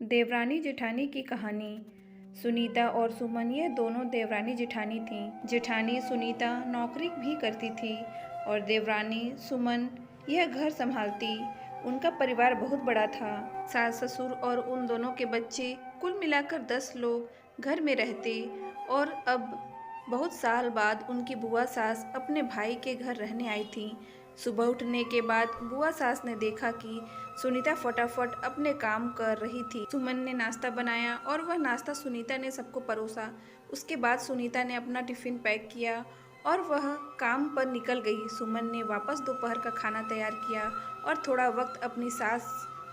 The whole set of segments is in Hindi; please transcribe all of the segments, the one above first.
देवरानी जेठानी की कहानी। सुनीता और सुमन ये दोनों देवरानी जेठानी थीं। जेठानी सुनीता नौकरी भी करती थी और देवरानी सुमन यह घर संभालती। उनका परिवार बहुत बड़ा था। सास ससुर और उन दोनों के बच्चे, कुल मिलाकर 10 लोग घर में रहते। और अब बहुत साल बाद उनकी बुआ सास अपने भाई के घर रहने आई थी। सुबह उठने के बाद बुआ सास ने देखा कि सुनीता फटाफट अपने काम कर रही थी। सुमन ने नाश्ता बनाया और वह नाश्ता सुनीता ने सबको परोसा। उसके बाद सुनीता ने अपना टिफिन पैक किया और वह काम पर निकल गई। सुमन ने वापस दोपहर का खाना तैयार किया और थोड़ा वक्त अपनी सास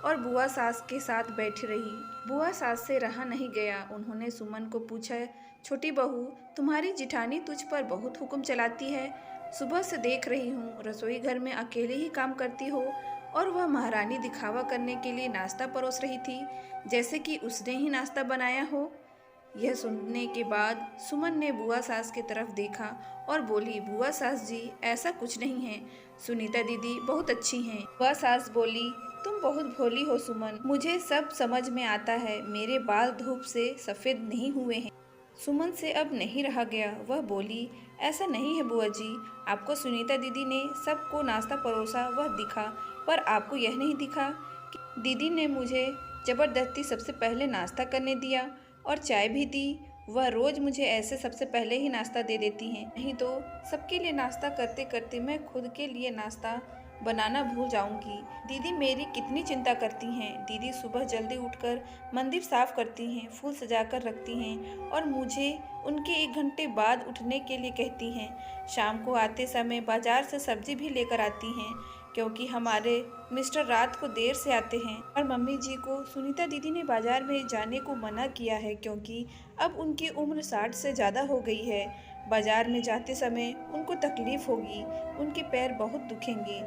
और बुआ सास के साथ बैठी रही। बुआ सास से रहा नहीं गया। उन्होंने सुमन को पूछा, छोटी बहू, तुम्हारी जिठानी तुझ पर बहुत हुक्म चलाती है। सुबह से देख रही हूँ रसोई घर में अकेले ही काम करती हो और वह महारानी दिखावा करने के लिए नाश्ता परोस रही थी, जैसे कि उसने ही नाश्ता बनाया हो। यह सुनने के बाद सुमन ने बुआ सास की तरफ देखा और बोली, बुआ सास जी, ऐसा कुछ नहीं है। सुनीता दीदी बहुत अच्छी हैं। बुआ सास बोली, तुम बहुत भोली हो सुमन, मुझे सब समझ में आता है। मेरे बाल धूप से सफ़ेद नहीं हुए हैं। सुमन से अब नहीं रहा गया। वह बोली, ऐसा नहीं है बुआ जी, आपको सुनीता दीदी ने सबको नाश्ता परोसा वह दिखा, पर आपको यह नहीं दिखा कि दीदी ने मुझे ज़बरदस्ती सबसे पहले नाश्ता करने दिया और चाय भी दी। वह रोज़ मुझे ऐसे सबसे पहले ही नाश्ता दे देती हैं, नहीं तो सबके लिए नाश्ता करते करते मैं खुद के लिए नाश्ता बनाना भूल जाऊंगी। दीदी मेरी कितनी चिंता करती हैं। दीदी सुबह जल्दी उठकर मंदिर साफ करती हैं, फूल सजाकर रखती हैं और मुझे उनके 1 घंटे बाद उठने के लिए कहती हैं। शाम को आते समय बाजार से सब्जी भी लेकर आती हैं, क्योंकि हमारे मिस्टर रात को देर से आते हैं। और मम्मी जी को सुनीता दीदी ने बाजार में जाने को मना किया है, क्योंकि अब उनकी उम्र 60 से ज़्यादा हो गई है। बाजार में जाते समय उनको तकलीफ होगी, उनके पैर बहुत दुखेंगे।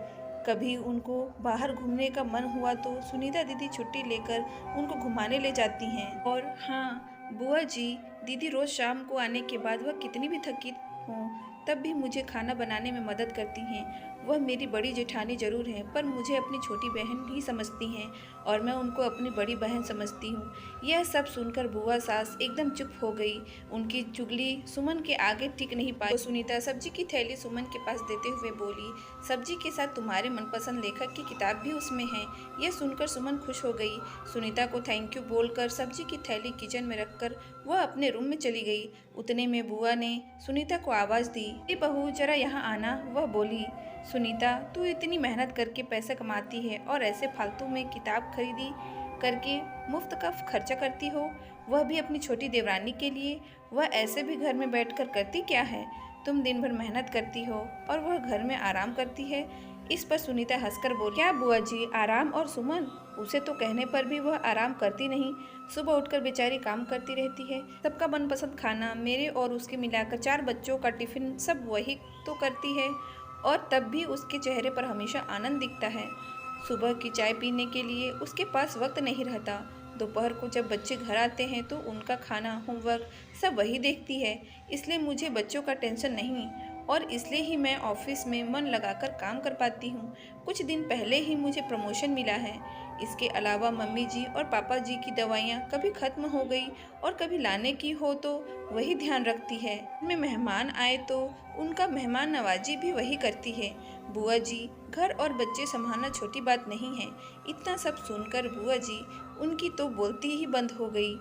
कभी उनको बाहर घूमने का मन हुआ तो सुनीता दीदी छुट्टी लेकर उनको घुमाने ले जाती हैं। और हाँ बुआ जी, दीदी रोज़ शाम को आने के बाद वह कितनी भी थकी हों तब भी मुझे खाना बनाने में मदद करती हैं। वह मेरी बड़ी जेठानी जरूर हैं, पर मुझे अपनी छोटी बहन ही समझती हैं और मैं उनको अपनी बड़ी बहन समझती हूँ। यह सब सुनकर बुआ सास एकदम चुप हो गई। उनकी चुगली सुमन के आगे टिक नहीं पाई। तो सुनीता सब्जी की थैली सुमन के पास देते हुए बोली, सब्जी के साथ तुम्हारे मनपसंद लेखक की किताब भी उसमें है। यह सुनकर सुमन खुश हो गई। सुनीता को थैंक यू बोलकर सब्जी की थैली किचन में रखकर वह अपने रूम में चली गई। उतने में बुआ ने सुनीता को आवाज़ दी, बहू जरा यहाँ आना। वह बोली, सुनीता, तू इतनी मेहनत करके पैसा कमाती है और ऐसे फालतू में किताब खरीदी करके मुफ्त का खर्चा करती हो, वह भी अपनी छोटी देवरानी के लिए। वह ऐसे भी घर में बैठकर करती क्या है? तुम दिन भर मेहनत करती हो और वह घर में आराम करती है। इस पर सुनीता हंसकर बोली, क्या बुआ जी, आराम? और सुमन, उसे तो कहने पर भी वह आराम करती नहीं। सुबह उठकर बेचारी काम करती रहती है। सबका मनपसंद खाना, मेरे और उसके मिलाकर 4 बच्चों का टिफिन सब वही तो करती है और तब भी उसके चेहरे पर हमेशा आनंद दिखता है। सुबह की चाय पीने के लिए उसके पास वक्त नहीं रहता। दोपहर को जब बच्चे घर आते हैं तो उनका खाना, होमवर्क सब वही देखती है। इसलिए मुझे बच्चों का टेंशन नहीं और इसलिए ही मैं ऑफिस में मन लगाकर काम कर पाती हूँ। कुछ दिन पहले ही मुझे प्रमोशन मिला है। इसके अलावा मम्मी जी और पापा जी की दवाइयाँ कभी ख़त्म हो गई और कभी लाने की हो तो वही ध्यान रखती है। में मेहमान आए तो उनका मेहमान नवाजी भी वही करती है। बुआ जी, घर और बच्चे संभालना छोटी बात नहीं है। इतना सब सुनकर बुआ जी उनकी तो बोलती ही बंद हो गई।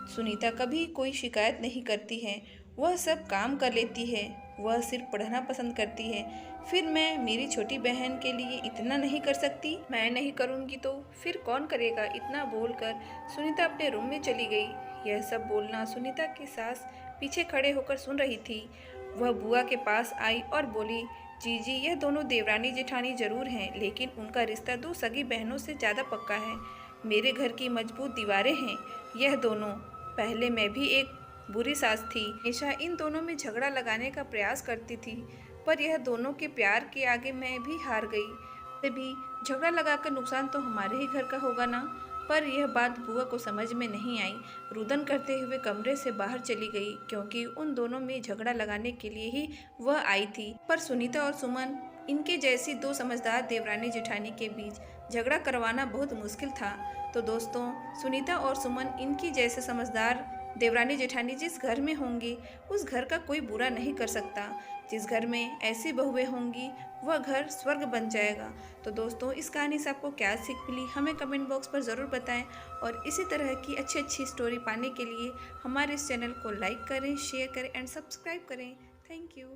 सुनीता कभी कोई शिकायत नहीं करती है, वह सब काम कर लेती है। वह सिर्फ पढ़ना पसंद करती है। फिर मैं मेरी छोटी बहन के लिए इतना नहीं कर सकती? मैं नहीं करूँगी तो फिर कौन करेगा? इतना बोलकर सुनीता अपने रूम में चली गई। यह सब बोलना सुनीता की सास पीछे खड़े होकर सुन रही थी। वह बुआ के पास आई और बोली, जीजी, यह दोनों देवरानी जेठानी जरूर हैं, लेकिन उनका रिश्ता 2 सगी बहनों से ज़्यादा पक्का है। मेरे घर की मजबूत दीवारें हैं यह दोनों। पहले मैं भी एक बुरी सास थी, हमेशा इन दोनों में झगड़ा लगाने का प्रयास करती थी, पर यह दोनों के प्यार के आगे मैं भी हार गई। से भी झगड़ा लगाकर नुकसान तो हमारे ही घर का होगा ना। पर यह बात बुआ को समझ में नहीं आई। रुदन करते हुए कमरे से बाहर चली गई, क्योंकि उन दोनों में झगड़ा लगाने के लिए ही वह आई थी। पर सुनीता और सुमन, इनके जैसी 2 समझदार देवरानी जेठानी के बीच झगड़ा करवाना बहुत मुश्किल था। तो दोस्तों, सुनीता और सुमन इनकी जैसे समझदार देवरानी जेठानी जिस घर में होंगी उस घर का कोई बुरा नहीं कर सकता। जिस घर में ऐसी बहुएं होंगी वह घर स्वर्ग बन जाएगा। तो दोस्तों, इस कहानी से आपको क्या सीख मिली हमें कमेंट बॉक्स पर ज़रूर बताएं और इसी तरह की अच्छी अच्छी स्टोरी पाने के लिए हमारे इस चैनल को लाइक करें, शेयर करें एंड सब्सक्राइब करें। Thank you.